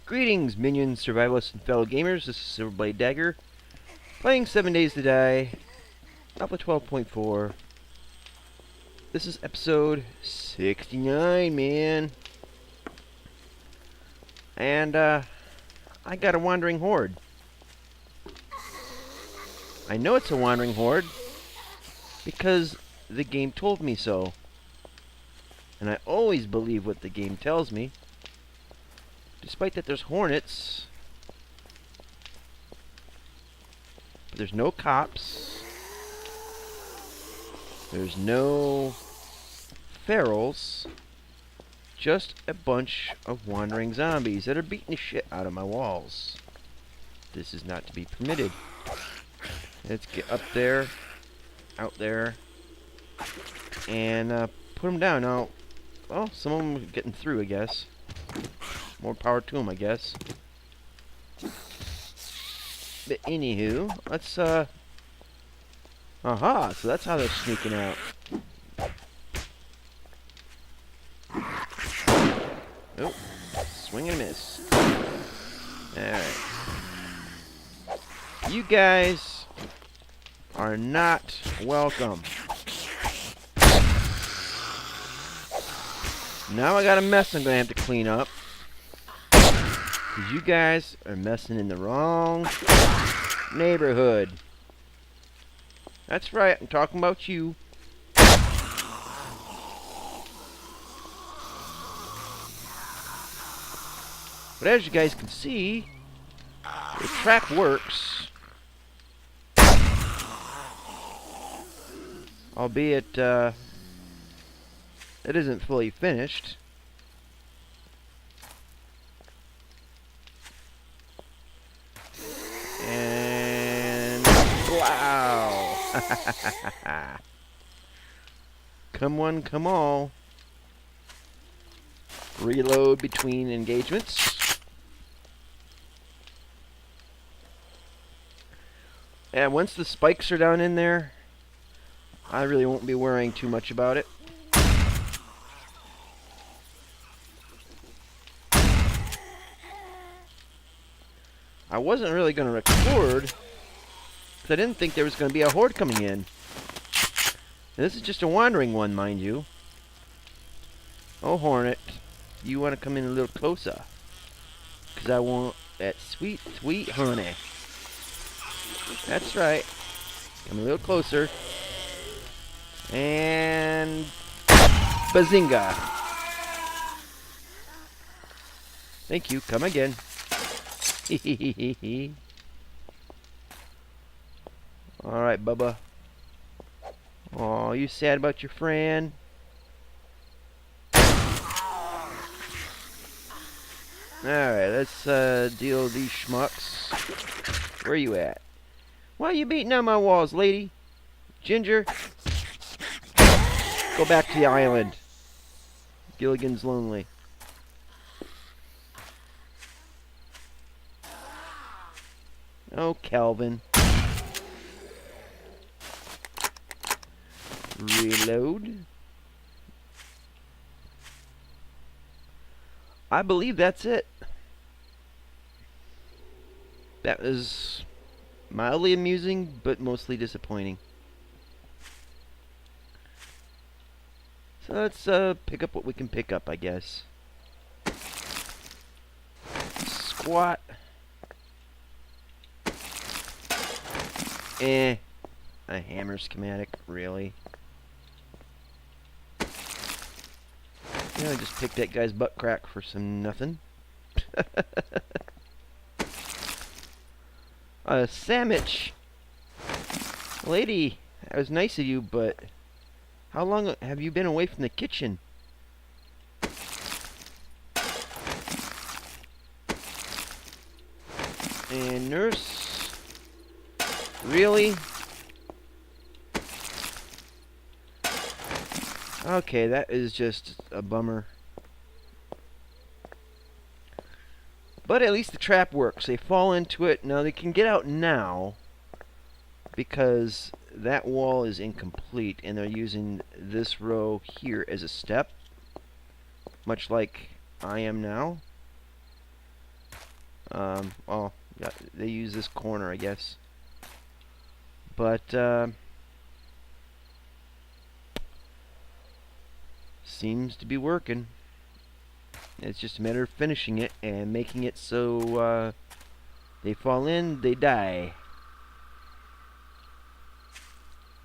Greetings, minions, survivalists, and fellow gamers. This is Silverblade Dagger, playing 7 Days to Die, Alpha 12.4. This is episode 69, man. And, I got a wandering horde. I know it's a wandering horde because the game told me so. And I always believe what the game tells me. Despite that there's hornets, but there's no cops, there's no ferals, just a bunch of wandering zombies that are beating the shit out of my walls. This is not to be permitted. Let's get up there, out there, and put them down. Now, well, some of them are getting through, I guess. More power to them, I guess. But anywho, let's, aha, so that's how they're sneaking out. Oh, swing and miss. Alright. You guys are not welcome. Now I got a mess I'm gonna have to clean up. Because you guys are messing in the wrong neighborhood. That's right, I'm talking about you. But as you guys can see, the trap works. Albeit, it isn't fully finished. And wow! Come one, come all. Reload between engagements. And once the spikes are down in there, I really won't be worrying too much about it. I wasn't really going to record because I didn't think there was going to be a horde coming in. And this is just a wandering one, mind you. Oh, Hornet, you want to come in a little closer? Because I want that sweet, sweet honey. That's right. Come a little closer. And bazinga. Thank you. Come again. Alright, Bubba. Oh, you sad about your friend? Alright, let's deal with these schmucks. Where you at? Why are you beating on my walls, lady? Ginger? Go back to the island. Gilligan's lonely. Oh, Calvin. Reload. I believe that's it. That was mildly amusing, but mostly disappointing. So let's pick up what we can pick up, I guess. Squat. A hammer schematic, really? Yeah, I just picked that guy's butt crack for some nothing. A sandwich! Lady, that was nice of you, but how long have you been away from the kitchen? And nurse? Really? Okay, that is just a bummer. But at least the trap works. They fall into it. Now they can get out now because that wall is incomplete and they're using this row here as a step, much like I am now. Oh, yeah, they use this corner, I guess. But, seems to be working. It's just a matter of finishing it and making it so, they fall in, they die.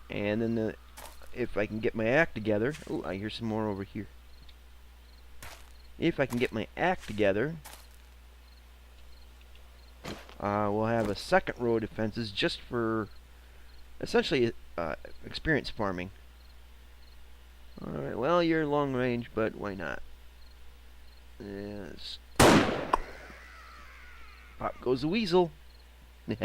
And then if I can get my act together... Oh, I hear some more over here. If I can get my act together, we'll have a second row of defenses just for essentially experience farming. Alright, well, you're long range, but why not? Yes. Pop goes the weasel. And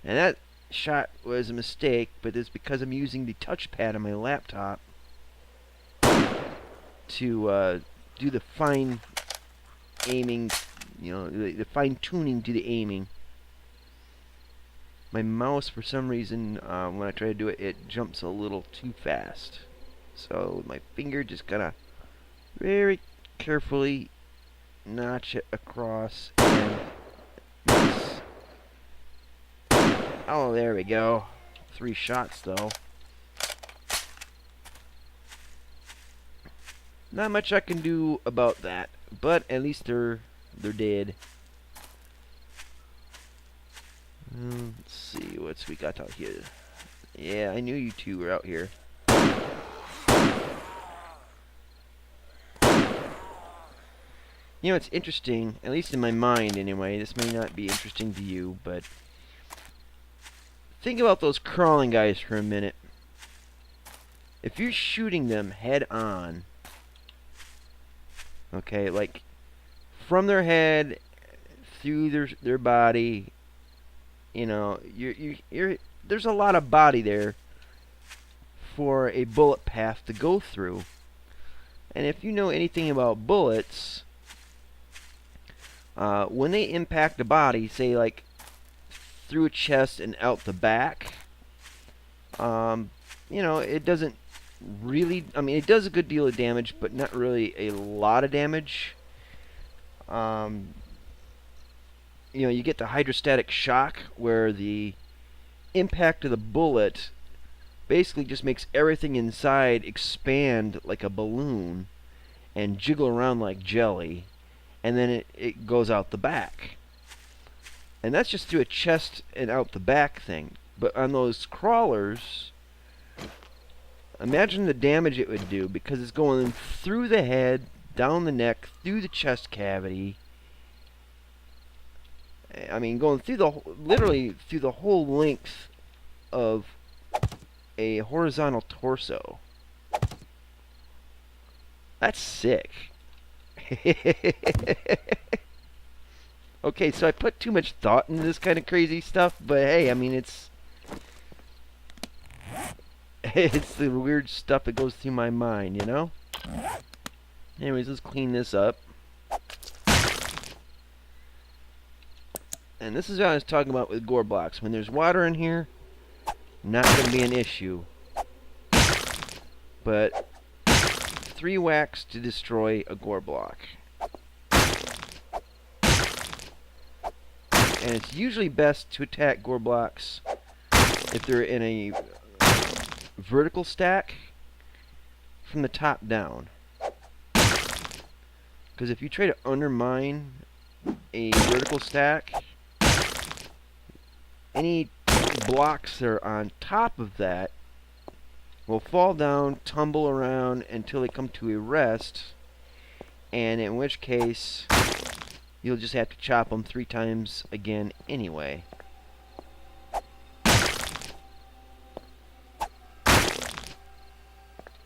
that shot was a mistake, but it's because I'm using the touchpad on my laptop to do the fine aiming, the fine tuning to the aiming. My mouse, for some reason, when I try to do it, it jumps a little too fast. So my finger just gotta very carefully notch it across and miss. Oh, there we go. 3 shots, though. Not much I can do about that, but at least they're dead. Let's see what's we got out here. Yeah, I knew you two were out here. You know, it's interesting, at least in my mind anyway. This may not be interesting to you, but think about those crawling guys for a minute. If you're shooting them head on, okay, like from their head through their body, there's a lot of body there for a bullet path to go through. And if you know anything about bullets, when they impact the body, say like through a chest and out the back, it doesn't really, it does a good deal of damage, but not really a lot of damage. You get the hydrostatic shock where the impact of the bullet basically just makes everything inside expand like a balloon and jiggle around like jelly, and then it goes out the back. And that's just through a chest and out the back thing. But on those crawlers, imagine the damage it would do, because it's going through the head, down the neck, through the chest cavity. Going through literally through the whole length of a horizontal torso. That's sick. Okay, so I put too much thought into this kind of crazy stuff, but hey, it's the weird stuff that goes through my mind, you know? Anyways, let's clean this up. And this is what I was talking about with gore blocks. When there's water in here, not going to be an issue. But 3 whacks to destroy a gore block. And it's usually best to attack gore blocks if they're in a vertical stack from the top down. Because if you try to undermine a vertical stack, any blocks that are on top of that will fall down, tumble around until they come to a rest, and in which case you'll just have to chop them 3 times again anyway.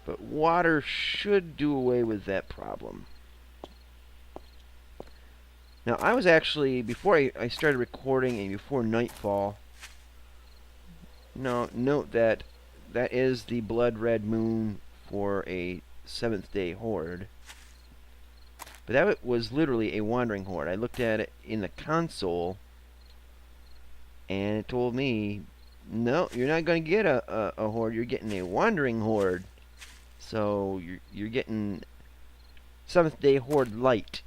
But water should do away with that problem. Now, I was actually, before I started recording and before nightfall, note that that is the blood red moon for a 7th day horde. But that was literally a wandering horde. I looked at it in the console, and it told me, no, you're not going to get a horde, you're getting a wandering horde. So, you're getting 7th day horde light.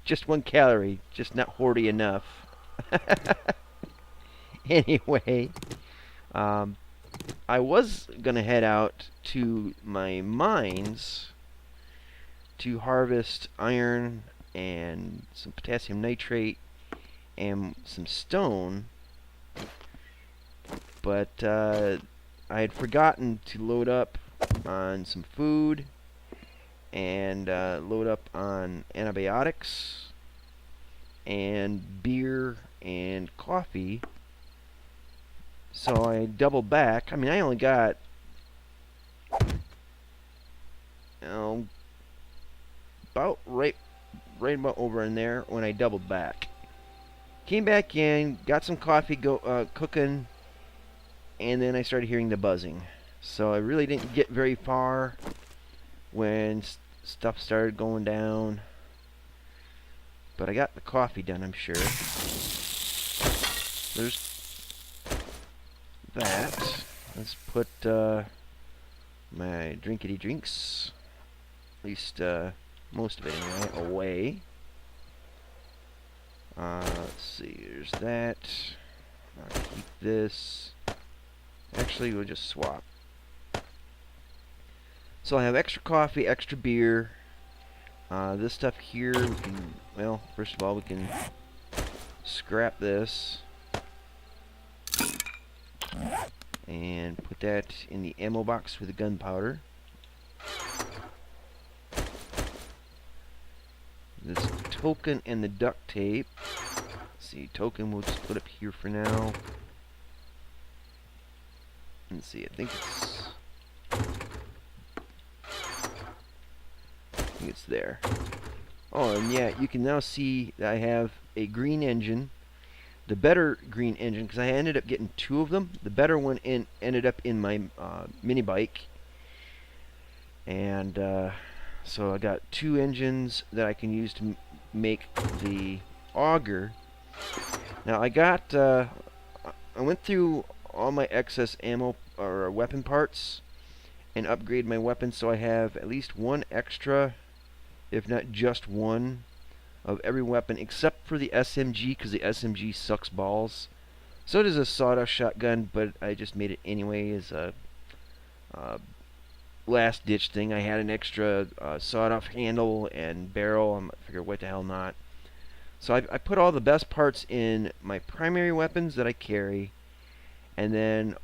Just 1 calorie, just not Horde enough. Anyway, um, I was gonna head out to my mines to harvest iron and some potassium nitrate and some stone, but I had forgotten to load up on some food and load up on antibiotics and beer and coffee. So I doubled back. I mean, I only got, you know, about right about over in there when I doubled back. Came back in, got some coffee cooking, and then I started hearing the buzzing. So I really didn't get very far when stuff started going down. But I got the coffee done, I'm sure. There's that. Let's put my drinkity drinks, at least most of it anyway, away. Let's see, there's that. I'll keep this. Actually, we'll just swap. So I have extra coffee, extra beer. This stuff here, we can, well, first of all, we can scrap this and put that in the ammo box for the gunpowder. This token and the duct tape. Let's see, token we'll just put up here for now. Let's see, I think it's there. Oh, and yeah, you can now see that I have a green engine. The better green engine, because I ended up getting 2 of them. The better one ended up in my mini bike. And so I got 2 engines that I can use to make the auger. Now I got, I went through all my excess ammo or weapon parts and upgrade my weapons so I have at least 1 extra, if not just 1, of every weapon except for the SMG, because the SMG sucks balls. So does a sawed-off shotgun, but I just made it anyway as a last-ditch thing. I had an extra sawed-off handle and barrel. I figured, what the hell not. So I put all the best parts in my primary weapons that I carry, and then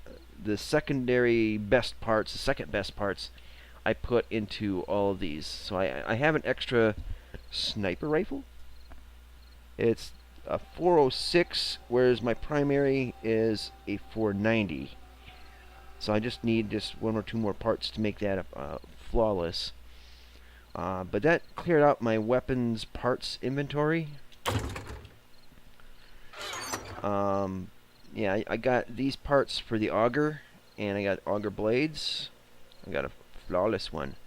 the secondary best parts, the second best parts, I put into all of these. So I have an extra sniper rifle. It's a 406, whereas my primary is a 490. So I just need just 1 or 2 more parts to make that flawless. But that cleared out my weapons parts inventory. Yeah, I got these parts for the auger, and I got auger blades. I got a flawless one.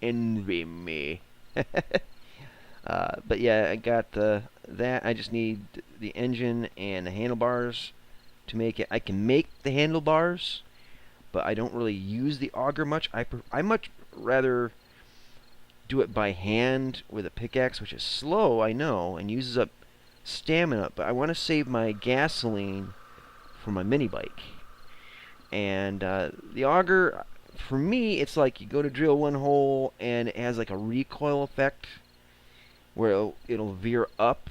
Envy me. But yeah, I got that. I just need the engine and the handlebars to make it. I can make the handlebars, but I don't really use the auger much. I much rather do it by hand with a pickaxe, which is slow, I know, and uses up stamina, but I want to save my gasoline for my mini bike. And the auger, for me, it's like you go to drill 1 hole and it has like a recoil effect where it'll veer up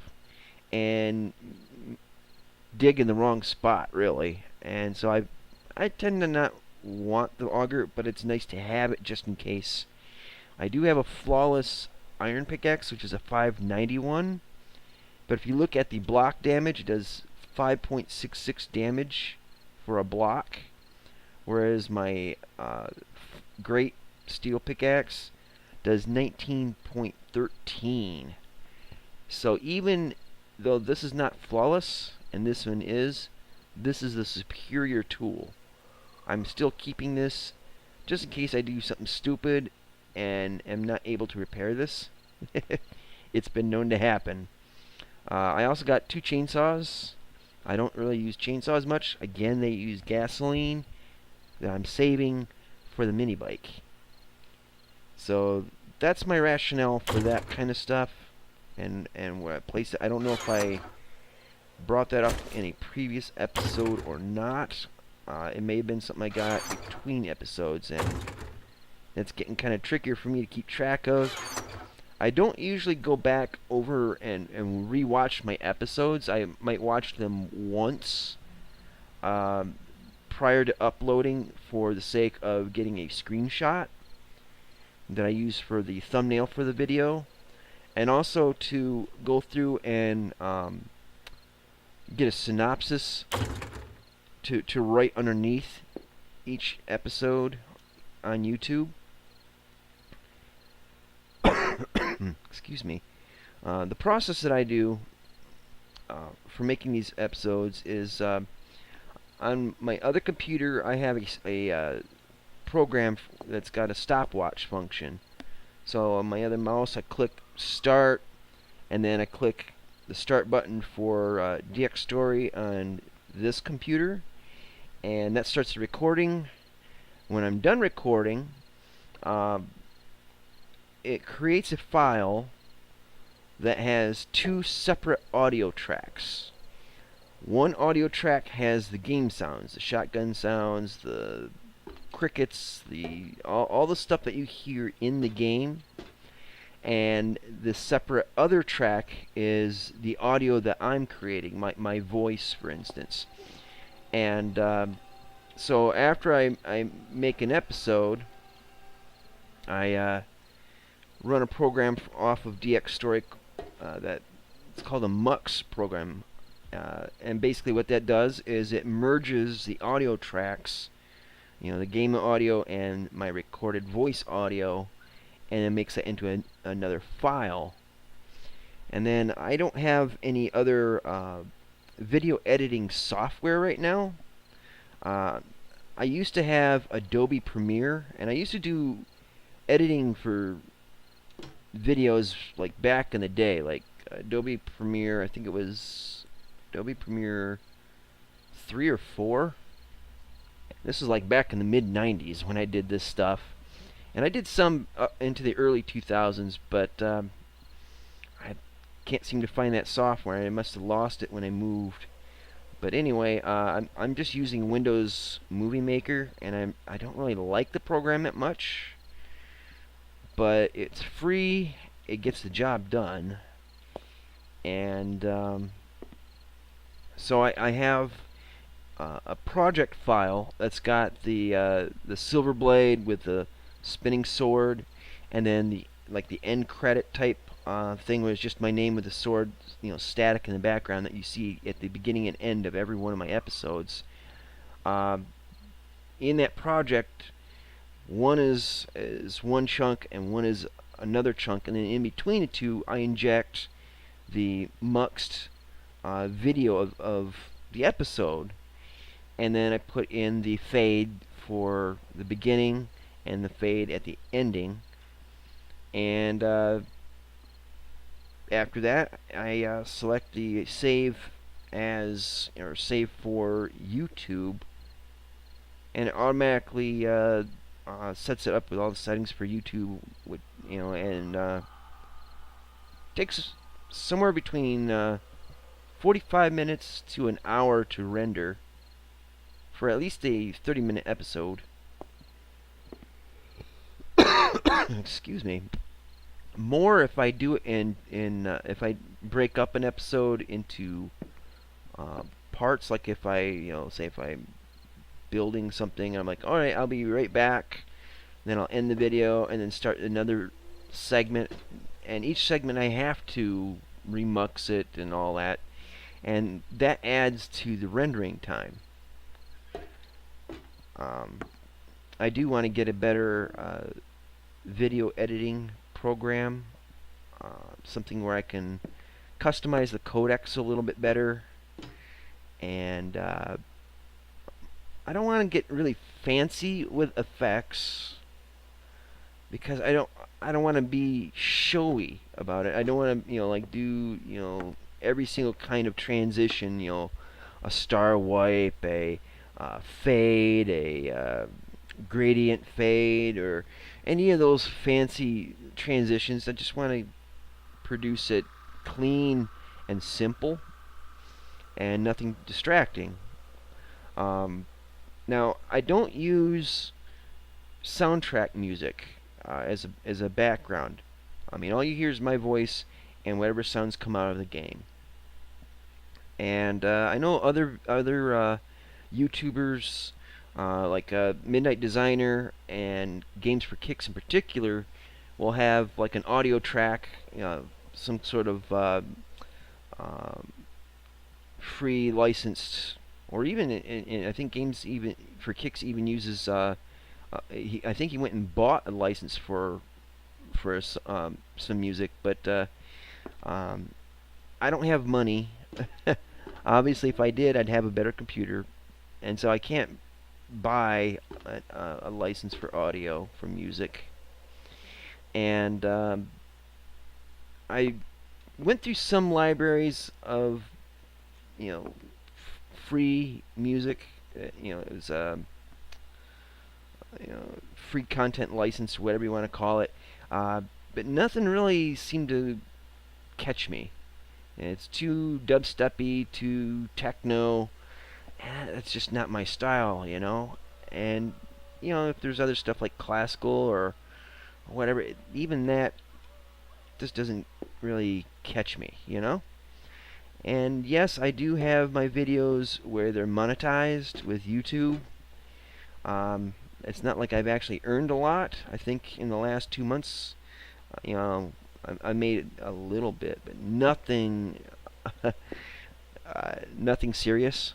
and dig in the wrong spot, really. And so I tend to not want the auger, but it's nice to have it just in case. I do have a flawless iron pickaxe, which is a 591, but if you look at the block damage, it does 5.66 damage for a block, whereas my great steel pickaxe does 19.13. So even though this is not flawless, and this one is, this is the superior tool. I'm still keeping this just in case I do something stupid and am not able to repair this. It's been known to happen. I also got 2 chainsaws. I don't really use chainsaws much. Again, they use gasoline that I'm saving for the mini bike. So that's my rationale for that kind of stuff, and where I place it. I don't know if I brought that up in a previous episode or not. It may have been something I got between episodes, and it's getting kind of trickier for me to keep track of. I don't usually go back over and rewatch my episodes. I might watch them once prior to uploading for the sake of getting a screenshot that I use for the thumbnail for the video, and also to go through and get a synopsis to write underneath each episode on YouTube. Excuse me. The process that I do for making these episodes is on my other computer I have a program that's got a stopwatch function. So on my other mouse I click start, and then I click the start button for DX Story on this computer, and that starts the recording. When I'm done recording, it creates a file that has two separate audio tracks. One audio track has the game sounds, the shotgun sounds, the crickets, all the stuff that you hear in the game, and the separate other track is the audio that I'm creating, my voice, for instance. And so after I make an episode, I run a program off of DX Story that it's called a MUX program, and basically what that does is it merges the audio tracks, the game audio and my recorded voice audio, and it makes it into another file. And then I don't have any other video editing software right now. I used to have Adobe Premiere, and I used to do editing for videos like back in the day, like Adobe Premiere. I think it was Adobe Premiere 3 or 4. This is like back in the mid-90s when I did this stuff, and I did some into the early 2000s, but I can't seem to find that software. I must have lost it when I moved. But anyway, I'm just using Windows Movie Maker, and I don't really like the program that much, but it's free. It gets the job done, and so I have a project file that's got the silver blade with the spinning sword, and then the end credit type thing was just my name with the sword, static in the background that you see at the beginning and end of every one of my episodes. In that project, one is one chunk and one is another chunk, and then in between the two I inject the muxed video of the episode, and then I put in the fade for the beginning and the fade at the ending, and after that I select the save as, or save for YouTube, and it automatically sets it up with all the settings for YouTube, and takes somewhere between 45 minutes to an hour to render for at least a 30-minute episode. Excuse me. More if I do it if I break up an episode into parts, like if I, say if I'm building something, I'm like, alright, I'll be right back, then I'll end the video and then start another segment, and each segment I have to remux it and all that, and that adds to the rendering time. I do want to get a better video editing program, something where I can customize the codecs a little bit better, and I don't want to get really fancy with effects because I don't want to be showy about it. I don't want to do every single kind of transition, a star wipe, a fade, a gradient fade or any of those fancy transitions. I just want to produce it clean and simple and nothing distracting. Um, Now, I don't use soundtrack music as a background. I mean, all you hear is my voice and whatever sounds come out of the game. And I know other YouTubers like Midnight Designer and Games for Kicks in particular will have like an audio track, some sort of um, free licensed, or even I think Games even for Kicks even uses. I think he went and bought a license for some music, but um, I don't have money. Obviously, if I did, I'd have a better computer, and so I can't buy a license for audio for music. And I went through some libraries of free music. It was free content license, whatever you want to call it. But nothing really seemed to catch me. It's too dubsteppy, too techno. That's just not my style. And if there's other stuff like classical or whatever, even that just doesn't really catch me. And yes, I do have my videos where they're monetized with YouTube. It's not like I've actually earned a lot. I think in the last 2 months, I made a little bit, but nothing, nothing serious.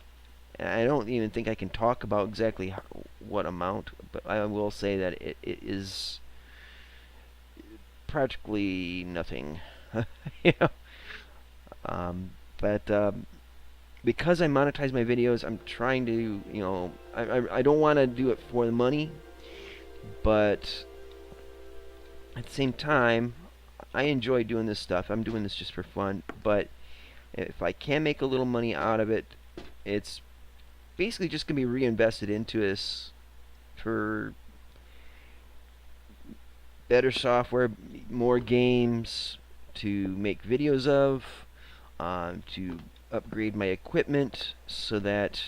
I don't even think I can talk about exactly what amount, but I will say that it is practically nothing. you know. But because I monetize my videos, I'm trying to, I don't want to do it for the money, but at the same time, I enjoy doing this stuff. I'm doing this just for fun, but if I can make a little money out of it, it's basically just going to be reinvested into this for better software, more games to make videos of, to upgrade my equipment so that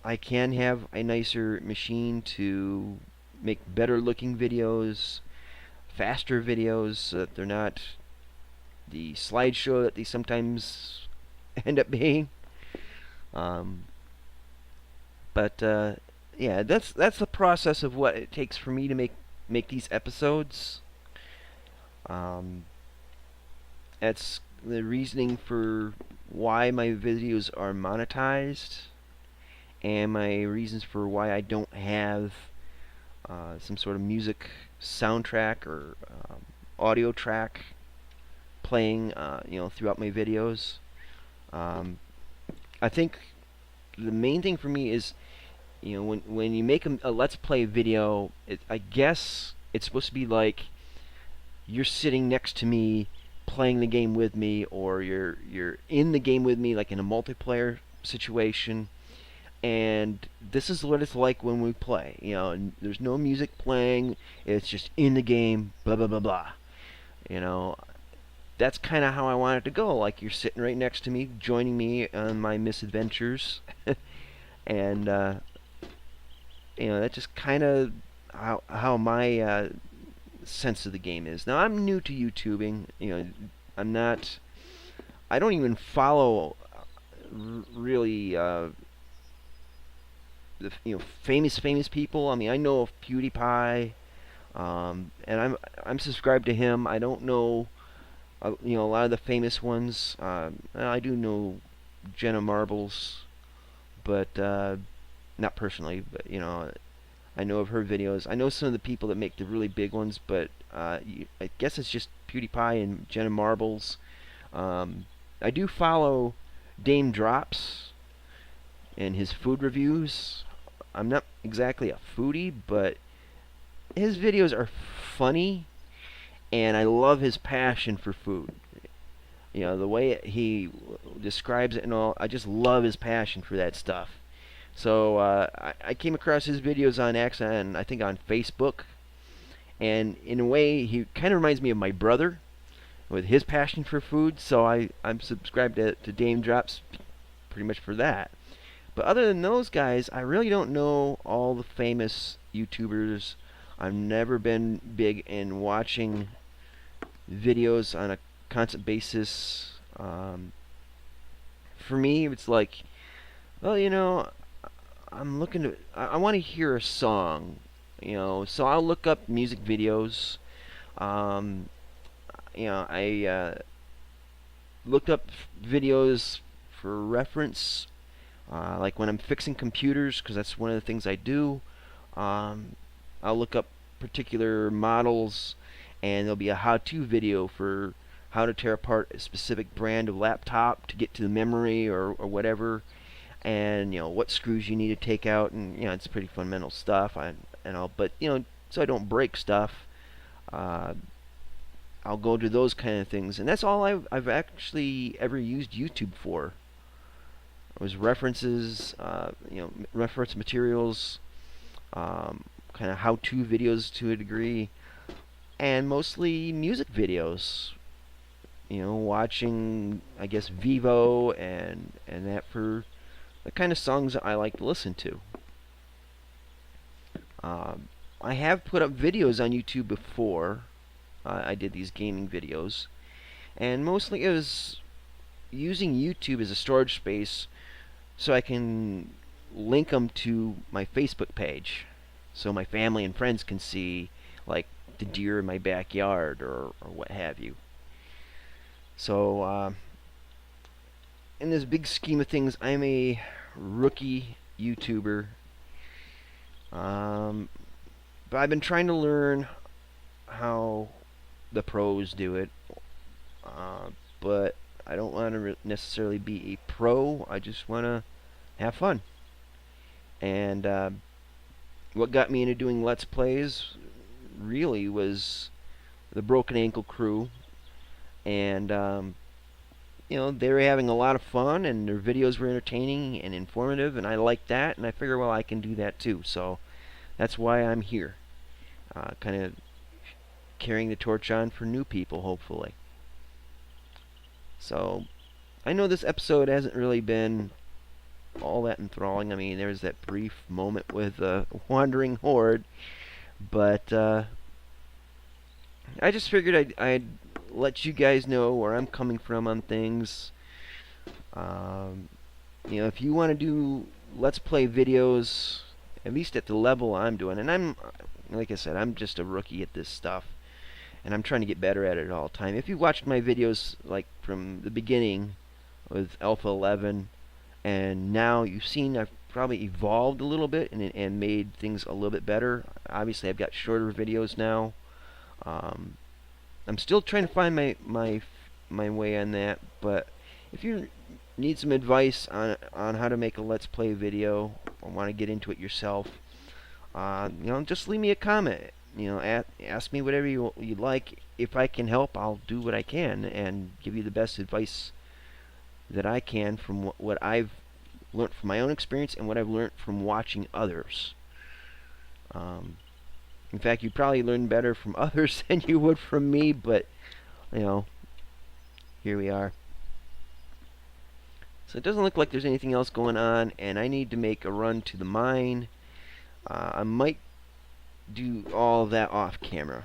I can have a nicer machine to make better looking videos, faster videos, so that they're not the slideshow that they sometimes end up being. Um, but yeah, that's the process of what it takes for me to make these episodes. Um, that's the reasoning for why my videos are monetized, and my reasons for why I don't have some sort of music soundtrack or audio track playing, throughout my videos. I think the main thing for me is, when you make a Let's Play video, I guess it's supposed to be like you're sitting next to me playing the game with me, or you're in the game with me, like in a multiplayer situation. And this is what it's like when we play. There's no music playing. It's just in the game. Blah blah blah blah. You know, that's kind of how I want it to go. Like you're sitting right next to me, joining me on my misadventures, and that's just kind of how my sense of the game is. Now I'm new to YouTubing. I'm not. I don't even follow really the famous people. I mean, I know of PewDiePie, and I'm subscribed to him. I don't know a lot of the famous ones. I do know Jenna Marbles, but not personally. But I know of her videos. I know some of the people that make the really big ones, but I guess it's just PewDiePie and Jenna Marbles. I do follow Dame Drops and his food reviews. I'm not exactly a foodie, but his videos are funny, and I love his passion for food. The way he describes it and all, I just love his passion for that stuff. So I came across his videos on accident, I think on Facebook, and in a way, he kind of reminds me of my brother with his passion for food. So I'm subscribed to Dame Drops pretty much for that. But other than those guys, I really don't know all the famous YouTubers. I've never been big in watching videos on a constant basis. For me, it's like, well, I'm looking to, I want to hear a song, so I'll look up music videos. Um, I looked up videos for reference, like when I'm fixing computers, because that's one of the things I do. Um, I'll look up particular models, and there'll be a how-to video for how to tear apart a specific brand of laptop to get to the memory or whatever, and what screws you need to take out, and it's pretty fundamental stuff. But so I don't break stuff. Uh, I'll go to those kind of things, and that's all I've actually ever used YouTube for. It was references, reference materials, kind of how-to videos to a degree, and mostly music videos. Watching, I guess, Vivo and that for the kind of songs that I like to listen to. I have put up videos on YouTube before. I did these gaming videos, and mostly it was using YouTube as a storage space so I can link them to my Facebook page, so my family and friends can see, like, the deer in my backyard or what have you. So, in this big scheme of things, I'm a rookie YouTuber. But I've been trying to learn how the pros do it. But I don't want to necessarily be a pro. I just want to have fun. And what got me into doing Let's Plays really was the Broken Ankle crew. And they were having a lot of fun, and their videos were entertaining and informative, and I liked that, and I figure, well, I can do that too. So that's why I'm here, kind of carrying the torch on for new people, hopefully. So I know this episode hasn't really been all that enthralling. I mean, there's that brief moment with Wandering Horde, but I just figured I'd let you guys know where I'm coming from on things. If you want to do Let's Play videos, at least at the level I'm doing, and like I said, I'm just a rookie at this stuff, and I'm trying to get better at it all the time. If you watched my videos, like, from the beginning with Alpha 11, and now you've seen I've probably evolved a little bit and made things a little bit better. Obviously, I've got shorter videos now. I'm still trying to find my way on that, but if you need some advice on how to make a Let's Play video or want to get into it yourself, just leave me a comment. Ask me whatever you'd like. If I can help, I'll do what I can and give you the best advice that I can from what I've learned from my own experience and what I've learned from watching others. In fact, you probably learn better from others than you would from me, but, here we are. So it doesn't look like there's anything else going on, and I need to make a run to the mine. I might do all of that off camera,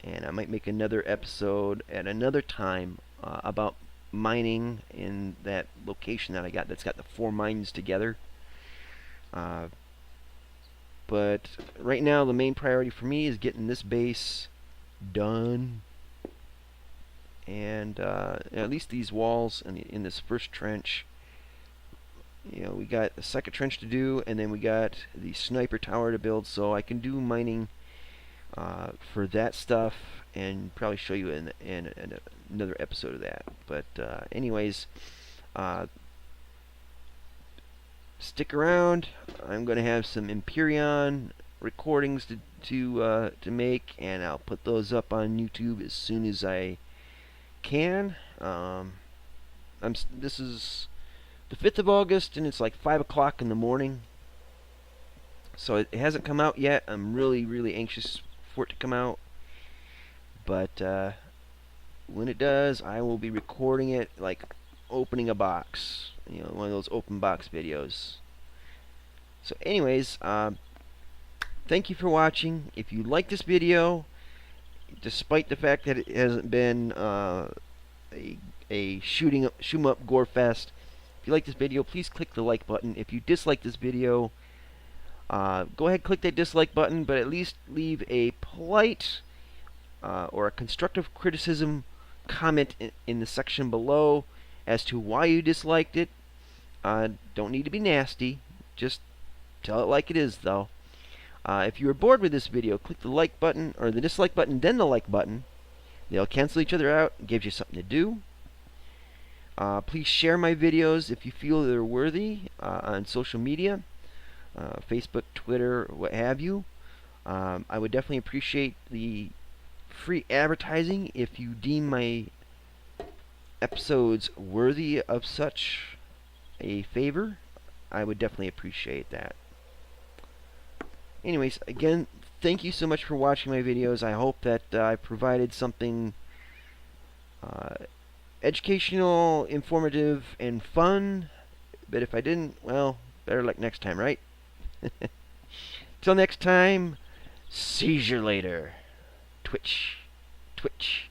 and I might make another episode at another time about mining in that location that I got that's got the 4 mines together. But right now, the main priority for me is getting this base done, and at least these walls in this first trench. We got a second trench to do, and then we got the sniper tower to build, so I can do mining for that stuff, and probably show you in another episode of that. But anyways, stick around. I'm going to have some Empyrean recordings to make, and I'll put those up on YouTube as soon as I can. This is the the 5th of August, and it's like 5 o'clock in the morning. So it hasn't come out yet. I'm really, really anxious for it to come out. But when it does, I will be recording it like opening a box. You know, one of those open box videos. So anyways, thank you for watching. If you like this video, despite the fact that it hasn't been a shoot 'em up gore fest, if you like this video, please click the like button. If you dislike this video, go ahead, click that dislike button, but at least leave a polite or a constructive criticism comment in the section below as to why you disliked it. Don't need to be nasty, just tell it like it is, though. If you were bored with this video, click the like button, or the dislike button, then the like button. They'll cancel each other out. It gives you something to do. Please share my videos if you feel they're worthy on social media, Facebook, Twitter, what have you. I would definitely appreciate the free advertising if you deem my episodes worthy of such a favor. I would definitely appreciate that. Anyways, again, thank you so much for watching my videos. I hope that I provided something educational, informative, and fun. But if I didn't, well, better luck next time, right? Till next time, see you later. Twitch. Twitch.